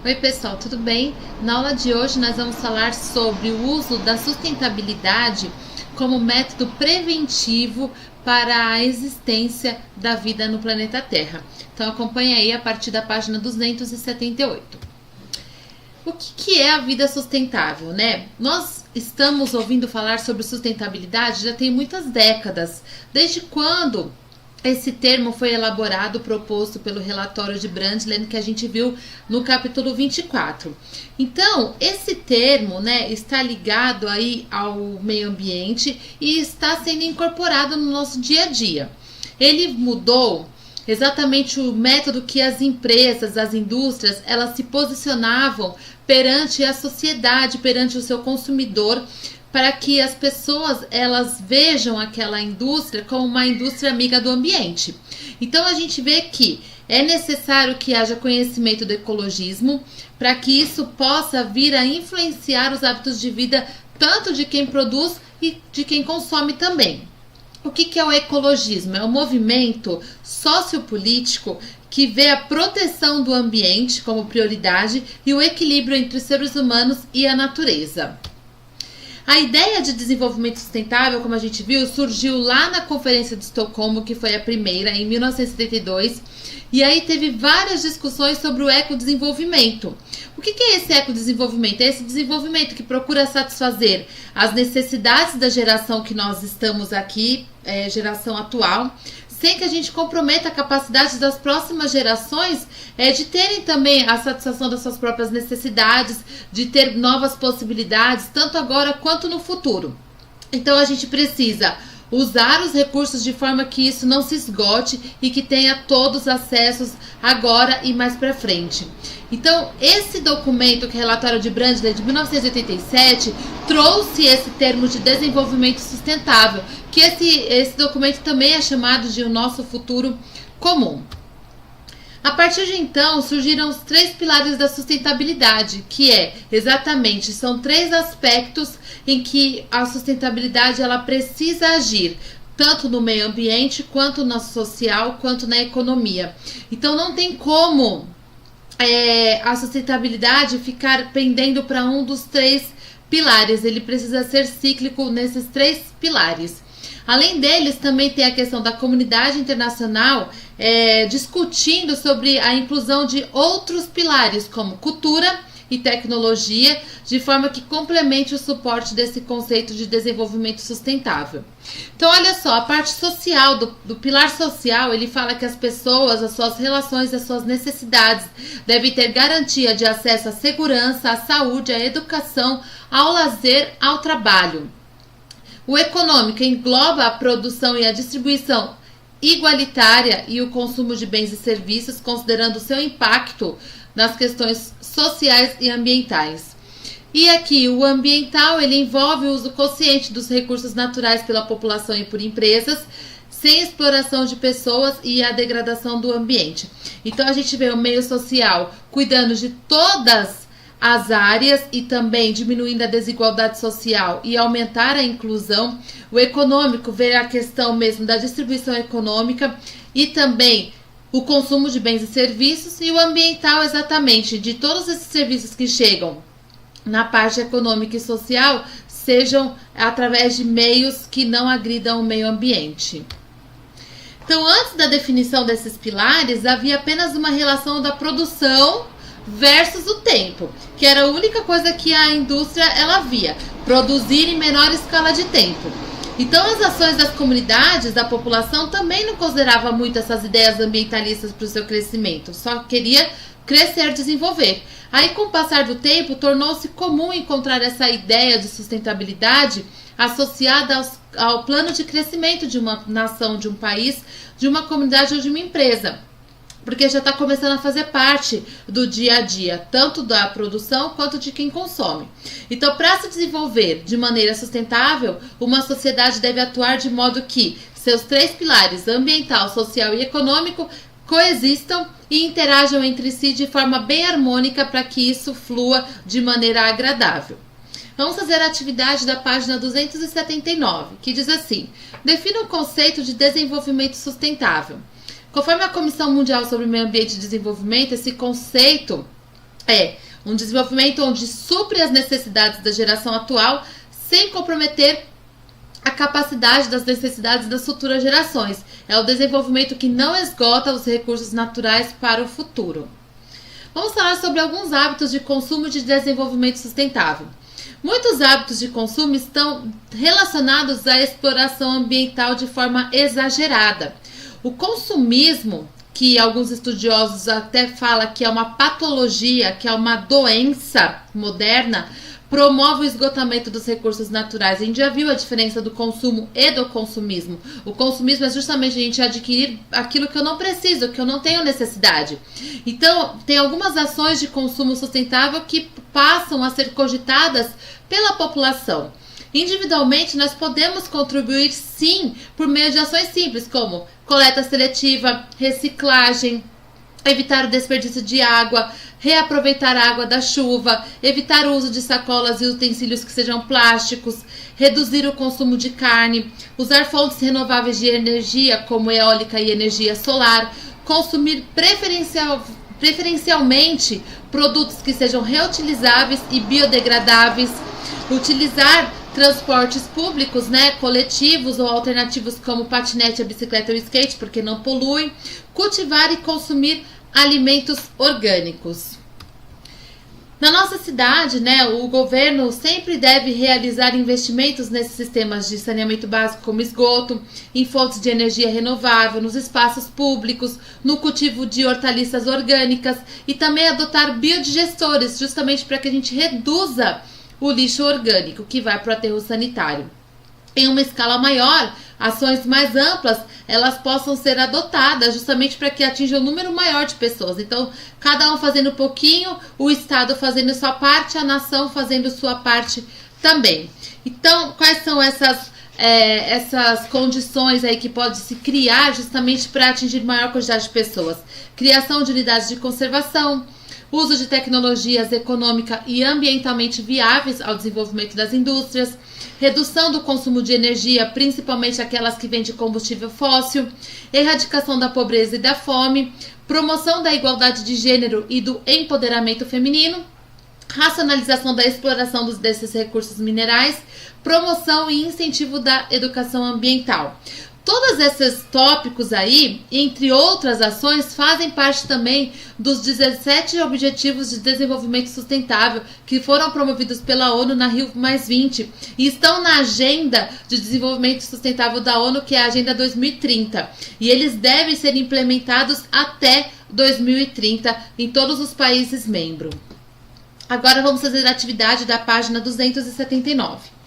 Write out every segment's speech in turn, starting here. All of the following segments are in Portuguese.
Oi pessoal, tudo bem? Na aula de hoje nós vamos falar sobre o uso da sustentabilidade como método preventivo para a existência da vida no planeta Terra. Então acompanhe aí a partir da página 278. O que é a vida sustentável, né? Nós estamos ouvindo falar sobre sustentabilidade já tem muitas décadas. Desde quando esse termo foi elaborado, proposto pelo relatório de Brundtland que a gente viu no capítulo 24. Então, esse termo, né, está ligado aí ao meio ambiente e está sendo incorporado no nosso dia a dia. Ele mudou exatamente o método que as empresas, as indústrias, elas se posicionavam perante a sociedade, perante o seu consumidor, para que as pessoas elas vejam aquela indústria como uma indústria amiga do ambiente. Então a gente vê que é necessário que haja conhecimento do ecologismo para que isso possa vir a influenciar os hábitos de vida tanto de quem produz e de quem consome também. O que é o ecologismo? É um movimento sociopolítico que vê a proteção do ambiente como prioridade e o equilíbrio entre os seres humanos e a natureza. A ideia de desenvolvimento sustentável, como a gente viu, surgiu lá na Conferência de Estocolmo, que foi a primeira, em 1972, e aí teve várias discussões sobre o ecodesenvolvimento. O que é esse ecodesenvolvimento? É esse desenvolvimento que procura satisfazer as necessidades da geração que nós estamos aqui, geração atual, sem que a gente comprometa a capacidade das próximas gerações de terem também a satisfação das suas próprias necessidades, de ter novas possibilidades, tanto agora quanto no futuro. Então a gente precisa usar os recursos de forma que isso não se esgote e que tenha todos acessos agora e mais para frente. Então, esse documento, que é o relatório de Brundtland de 1987, trouxe esse termo de desenvolvimento sustentável, que esse documento também é chamado de o nosso futuro comum. A partir de então, surgiram os 3 pilares da sustentabilidade, que são 3 aspectos em que a sustentabilidade ela precisa agir, tanto no meio ambiente, quanto no social, quanto na economia. Então não tem como a sustentabilidade ficar pendendo para um dos 3 pilares, ele precisa ser cíclico nesses 3 pilares. Além deles, também tem a questão da comunidade internacional discutindo sobre a inclusão de outros pilares, como cultura e tecnologia, de forma que complemente o suporte desse conceito de desenvolvimento sustentável. Então, olha só, a parte social, do pilar social, ele fala que as pessoas, as suas relações, as suas necessidades devem ter garantia de acesso à segurança, à saúde, à educação, ao lazer, ao trabalho. O econômico engloba a produção e a distribuição igualitária e o consumo de bens e serviços, considerando o seu impacto nas questões sociais e ambientais. E aqui, o ambiental, ele envolve o uso consciente dos recursos naturais pela população e por empresas, sem exploração de pessoas e a degradação do ambiente. Então, a gente vê o meio social cuidando de todas as áreas e também diminuindo a desigualdade social e aumentar a inclusão. O econômico vê a questão mesmo da distribuição econômica e também o consumo de bens e serviços, e o ambiental exatamente de todos esses serviços que chegam na parte econômica e social sejam através de meios que não agridam o meio ambiente. Então, antes da definição desses pilares, havia apenas uma relação da produção versus o tempo, que era a única coisa que a indústria ela via, produzir em menor escala de tempo. Então as ações das comunidades, da população, também não considerava muito essas ideias ambientalistas para o seu crescimento, só queria crescer, desenvolver. Aí, com o passar do tempo, tornou-se comum encontrar essa ideia de sustentabilidade associada ao plano de crescimento de uma nação, de um país, de uma comunidade ou de uma empresa, porque já está começando a fazer parte do dia a dia, tanto da produção quanto de quem consome. Então, para se desenvolver de maneira sustentável, uma sociedade deve atuar de modo que seus 3 pilares, ambiental, social e econômico, coexistam e interajam entre si de forma bem harmônica para que isso flua de maneira agradável. Vamos fazer a atividade da página 279, que diz assim: defina o conceito de desenvolvimento sustentável. Conforme a Comissão Mundial sobre o Meio Ambiente e Desenvolvimento, esse conceito É um desenvolvimento onde supre as necessidades da geração atual sem comprometer a capacidade das necessidades das futuras gerações. É o desenvolvimento que não esgota os recursos naturais para o futuro. Vamos falar sobre alguns hábitos de consumo e de desenvolvimento sustentável. Muitos hábitos de consumo estão relacionados à exploração ambiental de forma exagerada. O consumismo, que alguns estudiosos até falam que é uma patologia, que é uma doença moderna, promove o esgotamento dos recursos naturais. A gente já viu a diferença do consumo e do consumismo. O consumismo é justamente a gente adquirir aquilo que eu não preciso, que eu não tenho necessidade. Então, tem algumas ações de consumo sustentável que passam a ser cogitadas pela população. Individualmente, nós podemos contribuir sim por meio de ações simples, como coleta seletiva, reciclagem, evitar o desperdício de água, reaproveitar a água da chuva, evitar o uso de sacolas e utensílios que sejam plásticos, reduzir o consumo de carne, usar fontes renováveis de energia, como eólica e energia solar, consumir preferencialmente produtos que sejam reutilizáveis e biodegradáveis, utilizar transportes públicos, coletivos ou alternativos como patinete, a bicicleta ou skate, porque não poluem, cultivar e consumir alimentos orgânicos. Na nossa cidade, o governo sempre deve realizar investimentos nesses sistemas de saneamento básico, como esgoto, em fontes de energia renovável, nos espaços públicos, no cultivo de hortaliças orgânicas e também adotar biodigestores, justamente para que a gente reduza o lixo orgânico que vai para o aterro sanitário. Em uma escala maior, ações mais amplas, elas possam ser adotadas justamente para que atinja um número maior de pessoas. Então, cada um fazendo um pouquinho, o Estado fazendo sua parte, a nação fazendo sua parte também. Então, quais são essas condições aí que pode se criar justamente para atingir maior quantidade de pessoas? Criação de unidades de conservação, uso de tecnologias econômica e ambientalmente viáveis ao desenvolvimento das indústrias, redução do consumo de energia, principalmente aquelas que vêm de combustível fóssil, erradicação da pobreza e da fome, promoção da igualdade de gênero e do empoderamento feminino, racionalização da exploração desses recursos minerais, promoção e incentivo da educação ambiental. Todos esses tópicos aí, entre outras ações, fazem parte também dos 17 Objetivos de Desenvolvimento Sustentável que foram promovidos pela ONU na Rio+20 e estão na Agenda de Desenvolvimento Sustentável da ONU, que é a Agenda 2030. E eles devem ser implementados até 2030 em todos os países membros. Agora vamos fazer a atividade da página 279.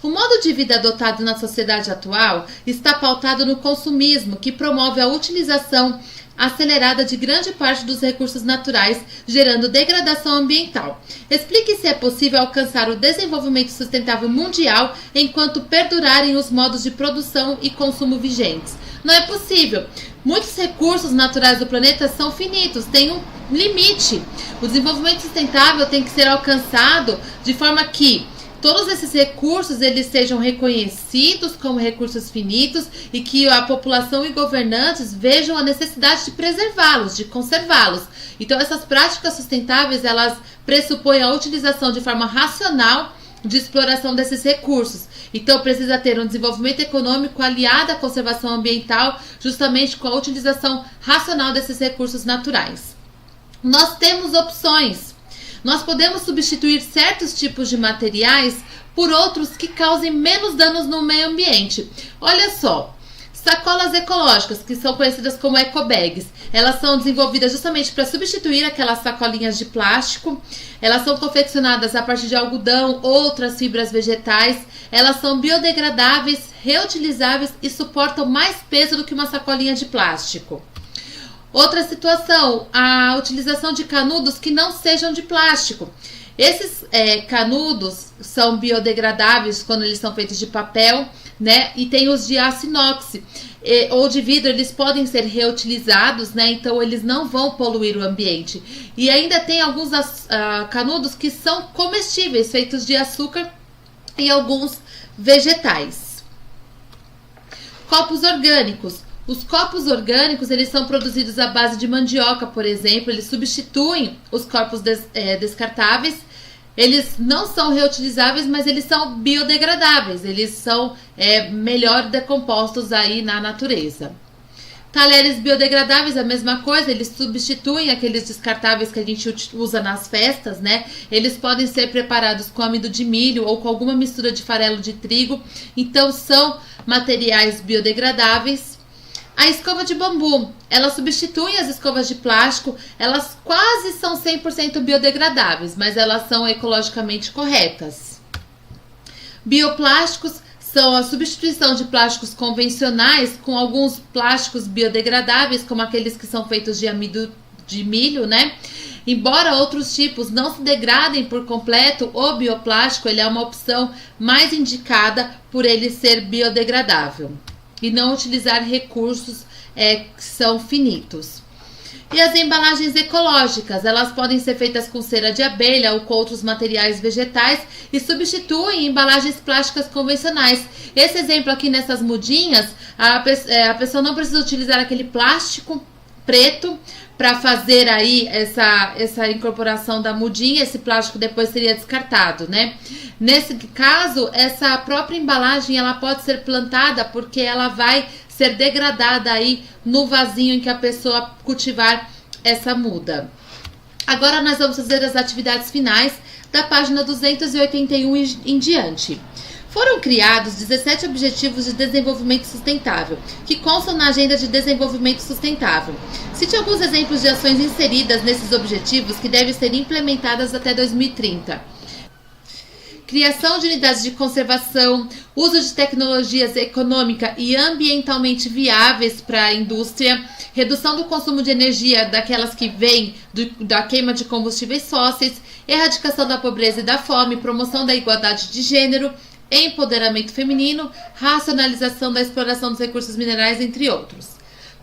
O modo de vida adotado na sociedade atual está pautado no consumismo, que promove a utilização acelerada de grande parte dos recursos naturais, gerando degradação ambiental. Explique se é possível alcançar o desenvolvimento sustentável mundial enquanto perdurarem os modos de produção e consumo vigentes. Não é possível. Muitos recursos naturais do planeta são finitos, têm um limite. O desenvolvimento sustentável tem que ser alcançado de forma que todos esses recursos eles sejam reconhecidos como recursos finitos e que a população e governantes vejam a necessidade de preservá-los, de conservá-los. Então, essas práticas sustentáveis, elas pressupõem a utilização de forma racional de exploração desses recursos. Então, precisa ter um desenvolvimento econômico aliado à conservação ambiental, justamente com a utilização racional desses recursos naturais. Nós temos opções. Nós podemos substituir certos tipos de materiais por outros que causem menos danos no meio ambiente. Olha só, sacolas ecológicas, que são conhecidas como ecobags, elas são desenvolvidas justamente para substituir aquelas sacolinhas de plástico. Elas são confeccionadas a partir de algodão, outras fibras vegetais. Elas são biodegradáveis, reutilizáveis e suportam mais peso do que uma sacolinha de plástico. Outra situação, a utilização de canudos que não sejam de plástico. Esses canudos são biodegradáveis quando eles são feitos de papel, e tem os de aço inox ou de vidro, eles podem ser reutilizados, então eles não vão poluir o ambiente. E ainda tem alguns canudos que são comestíveis, feitos de açúcar e alguns vegetais. Copos orgânicos. Os copos orgânicos, eles são produzidos à base de mandioca, por exemplo, eles substituem os copos descartáveis. Eles não são reutilizáveis, mas eles são biodegradáveis, eles são melhor decompostos aí na natureza. Talheres biodegradáveis, a mesma coisa, eles substituem aqueles descartáveis que a gente usa nas festas, né? Eles podem ser preparados com amido de milho ou com alguma mistura de farelo de trigo, então são materiais biodegradáveis. A escova de bambu, ela substitui as escovas de plástico, elas quase são 100% biodegradáveis, mas elas são ecologicamente corretas. Bioplásticos são a substituição de plásticos convencionais com alguns plásticos biodegradáveis, como aqueles que são feitos de amido de milho, né? Embora outros tipos não se degradem por completo, o bioplástico ele é uma opção mais indicada por ele ser biodegradável e não utilizar recursos que são finitos. E as embalagens ecológicas, elas podem ser feitas com cera de abelha ou com outros materiais vegetais e substituem embalagens plásticas convencionais. Esse exemplo aqui nessas mudinhas, a pessoa não precisa utilizar aquele plástico preto para fazer aí essa incorporação da mudinha, esse plástico depois seria descartado, né? Nesse caso, essa própria embalagem ela pode ser plantada porque ela vai ser degradada aí no vasinho em que a pessoa cultivar essa muda. Agora nós vamos fazer as atividades finais da página 281 em diante. Foram criados 17 Objetivos de Desenvolvimento Sustentável, que constam na Agenda de Desenvolvimento Sustentável. Cite alguns exemplos de ações inseridas nesses objetivos que devem ser implementadas até 2030. Criação de unidades de conservação, uso de tecnologias econômica e ambientalmente viáveis para a indústria, redução do consumo de energia daquelas que vêm da queima de combustíveis fósseis, erradicação da pobreza e da fome, promoção da igualdade de gênero, empoderamento feminino, racionalização da exploração dos recursos minerais, entre outros.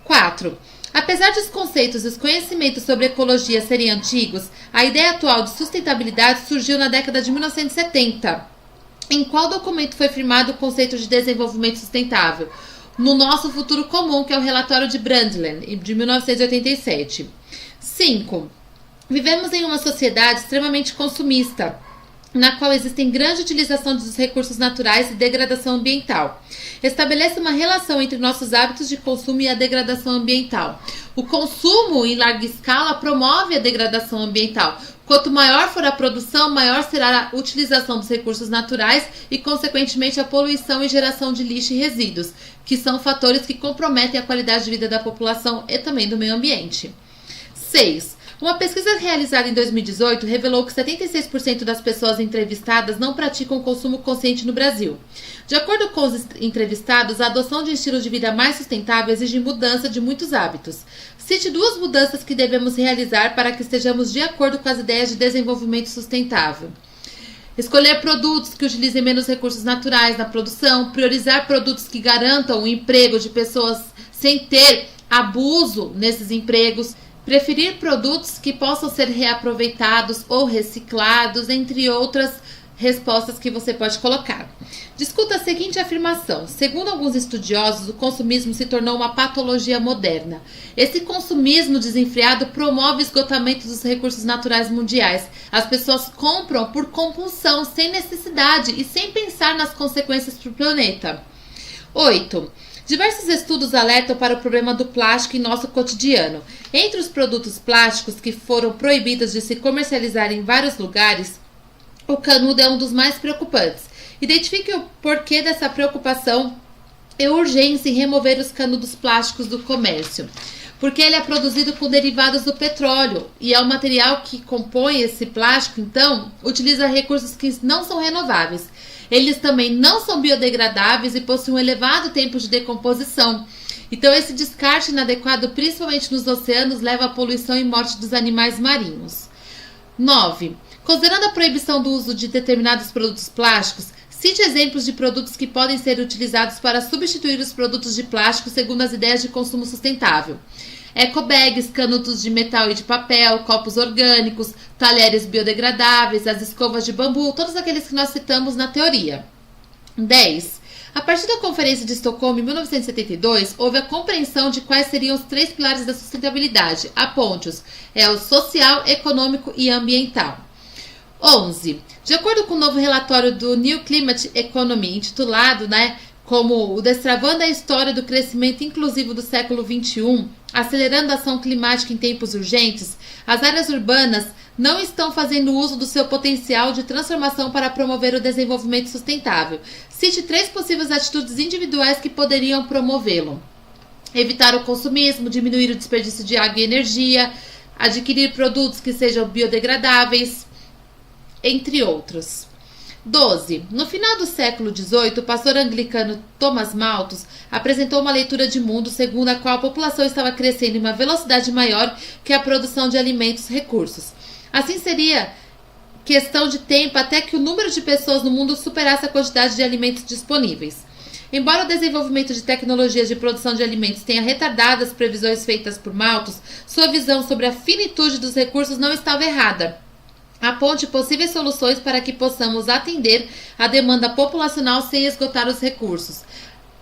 4. Apesar dos conceitos e os conhecimentos sobre ecologia serem antigos, a ideia atual de sustentabilidade surgiu na década de 1970. Em qual documento foi firmado o conceito de desenvolvimento sustentável? No Nosso Futuro Comum, que é o relatório de Brundtland, de 1987. 5. Vivemos em uma sociedade extremamente consumista, na qual existem grande utilização dos recursos naturais e degradação ambiental. Estabeleça uma relação entre nossos hábitos de consumo e a degradação ambiental. O consumo em larga escala promove a degradação ambiental. Quanto maior for a produção, maior será a utilização dos recursos naturais e, consequentemente, a poluição e geração de lixo e resíduos, que são fatores que comprometem a qualidade de vida da população e também do meio ambiente. 6. Uma pesquisa realizada em 2018 revelou que 76% das pessoas entrevistadas não praticam consumo consciente no Brasil. De acordo com os entrevistados, a adoção de um estilo de vida mais sustentável exige mudança de muitos hábitos. Cite 2 mudanças que devemos realizar para que estejamos de acordo com as ideias de desenvolvimento sustentável. Escolher produtos que utilizem menos recursos naturais na produção, priorizar produtos que garantam o emprego de pessoas sem ter abuso nesses empregos, preferir produtos que possam ser reaproveitados ou reciclados, entre outras respostas que você pode colocar. Discuta a seguinte afirmação: segundo alguns estudiosos, o consumismo se tornou uma patologia moderna. Esse consumismo desenfreado promove o esgotamento dos recursos naturais mundiais. As pessoas compram por compulsão, sem necessidade e sem pensar nas consequências para o planeta. 8. Diversos estudos alertam para o problema do plástico em nosso cotidiano. Entre os produtos plásticos que foram proibidos de se comercializar em vários lugares, o canudo é um dos mais preocupantes. Identifique o porquê dessa preocupação e urgência em remover os canudos plásticos do comércio. Porque ele é produzido com derivados do petróleo e é o material que compõe esse plástico, então, utiliza recursos que não são renováveis. Eles também não são biodegradáveis e possuem um elevado tempo de decomposição. Então, esse descarte inadequado, principalmente nos oceanos, leva à poluição e morte dos animais marinhos. 9. Considerando a proibição do uso de determinados produtos plásticos, cite exemplos de produtos que podem ser utilizados para substituir os produtos de plástico segundo as ideias de consumo sustentável. Ecobags, canudos de metal e de papel, copos orgânicos, talheres biodegradáveis, as escovas de bambu, todos aqueles que nós citamos na teoria. 10. A partir da Conferência de Estocolmo em 1972, houve a compreensão de quais seriam os 3 pilares da sustentabilidade. Aponte-os. É o social, econômico e ambiental. 11. De acordo com o novo relatório do New Climate Economy, intitulado, como o Destravando a História do Crescimento Inclusivo do Século XXI, acelerando a ação climática em tempos urgentes, as áreas urbanas não estão fazendo uso do seu potencial de transformação para promover o desenvolvimento sustentável. Cite 3 possíveis atitudes individuais que poderiam promovê-lo. Evitar o consumismo, diminuir o desperdício de água e energia, adquirir produtos que sejam biodegradáveis, entre outros. 12. No final do século XVIII, o pastor anglicano Thomas Malthus apresentou uma leitura de mundo segundo a qual a população estava crescendo em uma velocidade maior que a produção de alimentos e recursos. Assim seria questão de tempo até que o número de pessoas no mundo superasse a quantidade de alimentos disponíveis. Embora o desenvolvimento de tecnologias de produção de alimentos tenha retardado as previsões feitas por Malthus, sua visão sobre a finitude dos recursos não estava errada. Aponte possíveis soluções para que possamos atender à demanda populacional sem esgotar os recursos.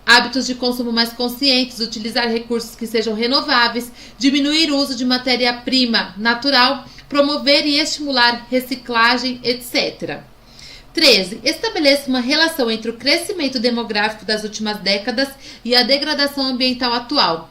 Hábitos de consumo mais conscientes, utilizar recursos que sejam renováveis, diminuir o uso de matéria-prima natural, promover e estimular reciclagem, etc. 13. Estabeleça uma relação entre o crescimento demográfico das últimas décadas e a degradação ambiental atual.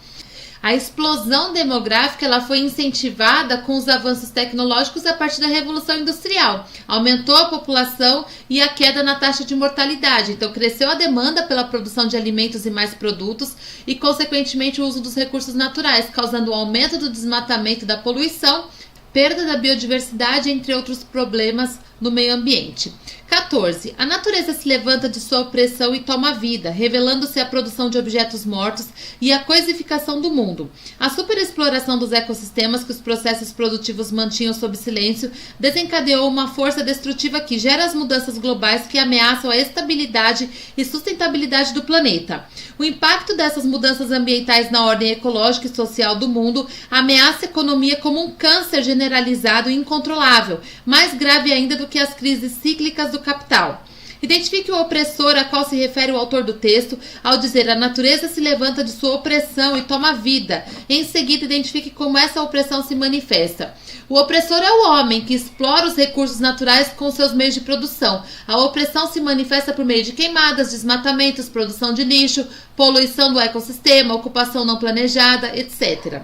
A explosão demográfica ela foi incentivada com os avanços tecnológicos a partir da Revolução Industrial. Aumentou a população e a queda na taxa de mortalidade. Então, cresceu a demanda pela produção de alimentos e mais produtos e, consequentemente, o uso dos recursos naturais, causando o aumento do desmatamento e da poluição, perda da biodiversidade, entre outros problemas no meio ambiente. 14. A natureza se levanta de sua opressão e toma vida, revelando-se a produção de objetos mortos e a coisificação do mundo. A superexploração dos ecossistemas que os processos produtivos mantinham sob silêncio desencadeou uma força destrutiva que gera as mudanças globais que ameaçam a estabilidade e sustentabilidade do planeta. O impacto dessas mudanças ambientais na ordem ecológica e social do mundo ameaça a economia como um câncer generalizado e incontrolável, mais grave ainda do que as crises cíclicas do capital. Identifique o opressor a qual se refere o autor do texto ao dizer a natureza se levanta de sua opressão e toma vida. Em seguida, identifique como essa opressão se manifesta. O opressor é o homem que explora os recursos naturais com seus meios de produção. A opressão se manifesta por meio de queimadas, desmatamentos, produção de lixo, poluição do ecossistema, ocupação não planejada, etc.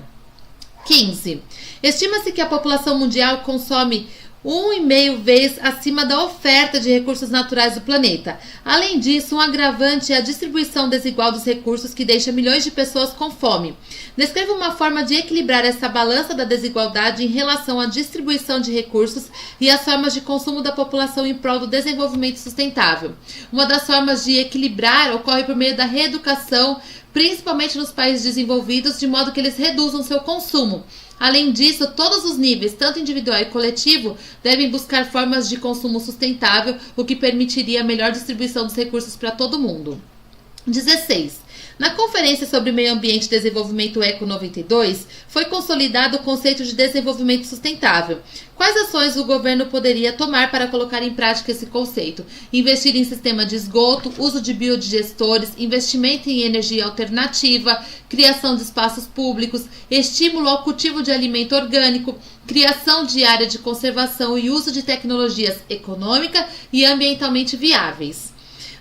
15. Estima-se que a população mundial consome 1,5 vezes acima da oferta de recursos naturais do planeta. Além disso, um agravante é a distribuição desigual dos recursos que deixa milhões de pessoas com fome. Descreva uma forma de equilibrar essa balança da desigualdade em relação à distribuição de recursos e às formas de consumo da população em prol do desenvolvimento sustentável. Uma das formas de equilibrar ocorre por meio da reeducação, principalmente nos países desenvolvidos, de modo que eles reduzam seu consumo. Além disso, todos os níveis, tanto individual e coletivo, devem buscar formas de consumo sustentável, o que permitiria a melhor distribuição dos recursos para todo mundo. 16. Na Conferência sobre Meio Ambiente e Desenvolvimento ECO 92, foi consolidado o conceito de desenvolvimento sustentável. Quais ações o governo poderia tomar para colocar em prática esse conceito? Investir em sistema de esgoto, uso de biodigestores, investimento em energia alternativa, criação de espaços públicos, estímulo ao cultivo de alimento orgânico, criação de área de conservação e uso de tecnologias econômica e ambientalmente viáveis.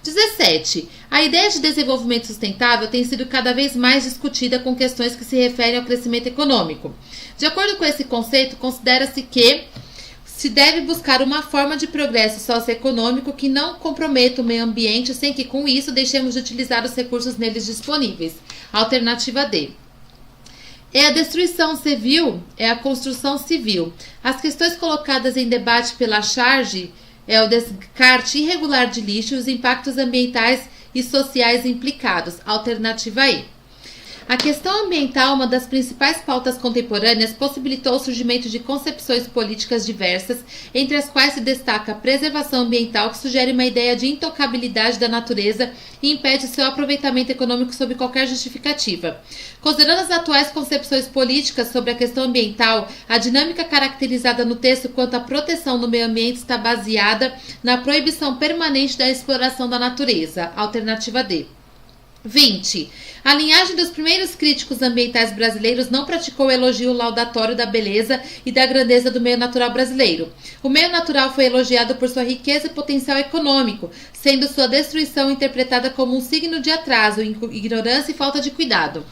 17. A ideia de desenvolvimento sustentável tem sido cada vez mais discutida com questões que se referem ao crescimento econômico. De acordo com esse conceito, considera-se que se deve buscar uma forma de progresso socioeconômico que não comprometa o meio ambiente, sem que com isso deixemos de utilizar os recursos neles disponíveis. Alternativa D. É a destruição civil, é a construção civil. As questões colocadas em debate pela charge é o descarte irregular de lixo e os impactos ambientais e sociais implicados. Alternativa E. A questão ambiental, uma das principais pautas contemporâneas, possibilitou o surgimento de concepções políticas diversas, entre as quais se destaca a preservação ambiental, que sugere uma ideia de intocabilidade da natureza e impede seu aproveitamento econômico sob qualquer justificativa. Considerando as atuais concepções políticas sobre a questão ambiental, a dinâmica caracterizada no texto quanto à proteção do meio ambiente está baseada na proibição permanente da exploração da natureza, alternativa D. 20. A linhagem dos primeiros críticos ambientais brasileiros não praticou o elogio laudatório da beleza e da grandeza do meio natural brasileiro. O meio natural foi elogiado por sua riqueza e potencial econômico, sendo sua destruição interpretada como um signo de atraso, ignorância e falta de cuidado.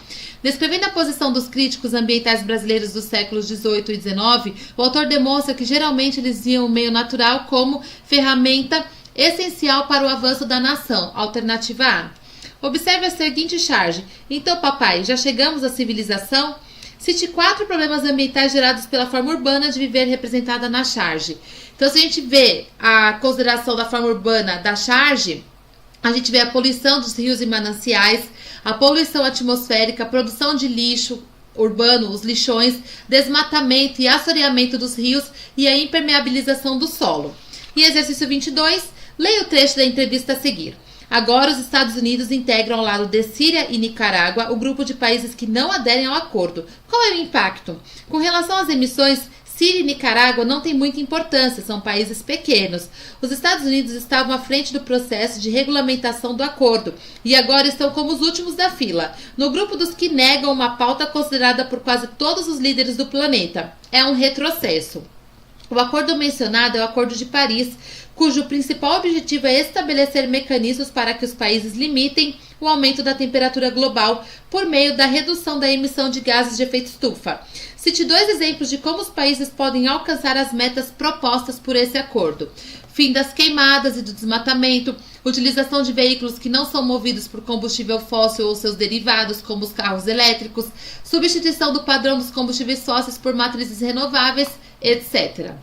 Descrevendo a posição dos críticos ambientais brasileiros dos séculos XVIII e XIX, o autor demonstra que geralmente eles viam o meio natural como ferramenta essencial para o avanço da nação, alternativa A. Observe a seguinte charge. Então, papai, já chegamos à civilização? Cite 4 problemas ambientais gerados pela forma urbana de viver representada na charge. Então, se a gente vê a consideração da forma urbana da charge, a gente vê a poluição dos rios e mananciais, a poluição atmosférica, a produção de lixo urbano, os lixões, desmatamento e assoreamento dos rios e a impermeabilização do solo. E exercício 22, leia o trecho da entrevista a seguir. Agora, os Estados Unidos integram ao lado de Síria e Nicarágua o grupo de países que não aderem ao acordo. Qual é o impacto? Com relação às emissões, Síria e Nicarágua não têm muita importância, são países pequenos. Os Estados Unidos estavam à frente do processo de regulamentação do acordo e agora estão como os últimos da fila, no grupo dos que negam uma pauta considerada por quase todos os líderes do planeta. É um retrocesso. O acordo mencionado é o Acordo de Paris, cujo principal objetivo é estabelecer mecanismos para que os países limitem o aumento da temperatura global por meio da redução da emissão de gases de efeito estufa. Cite 2 exemplos de como os países podem alcançar as metas propostas por esse acordo. Fim das queimadas e do desmatamento, utilização de veículos que não são movidos por combustível fóssil ou seus derivados, como os carros elétricos, substituição do padrão dos combustíveis fósseis por matrizes renováveis, etc.